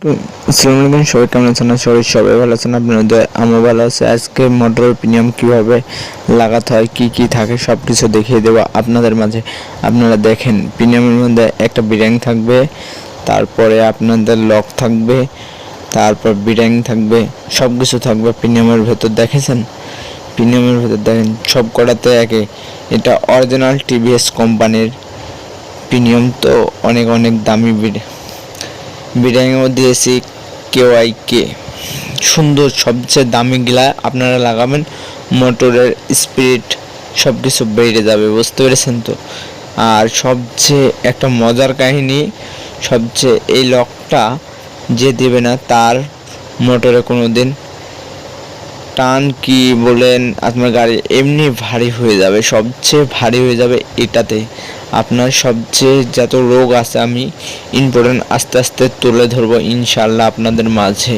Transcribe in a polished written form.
তো আসসালামু আলাইকুম, সবাই কেমন আছেন? সবাই ভালো আছেন? আপনাদের আমিও ভালো আছি। আজকে মোটরের প্রিমিয়াম কীভাবে লাগাতে হয়, কি কি থাকে সব কিছু দেখিয়ে দেবো আপনাদের মাঝে। আপনারা দেখেন, প্রিমিয়ামের মধ্যে একটা বিরিং থাকবে, তারপরে আপনাদের লক থাকবে, তারপর বিরিং থাকবে, সব কিছু থাকবে প্রিমিয়ামের ভেতর। দেখেছেন প্রিমিয়ামের ভেতর? দেখেন সব কটাতে একে। এটা অরিজিনাল টিভিএস কোম্পানির প্রিমিয়াম, তো অনেক অনেক দামি বিরিয়ানিও দিয়েছি KYK সুন্দর। সবচেয়ে দামিগুলা আপনারা লাগাবেন, মোটরের স্পিড সব কিছু বেড়ে যাবে, বুঝতে পেরেছেন তো? আর সবচেয়ে একটা মজার কাহিনী, সবচেয়ে এই লকটা যে দেবে না তার মোটরে কোনো দিন টান কি বলেন, আপনার গাড়ি এমনি ভারী হয়ে যাবে, সবচেয়ে ভারী হয়ে যাবে এটাতে। আপনার সবচেয়ে যত রোগ আছে আমি ইম্পর্টেন্ট আস্তে আস্তে তুলে ধরবো ইনশাল্লাহ আপনাদের মাঝে।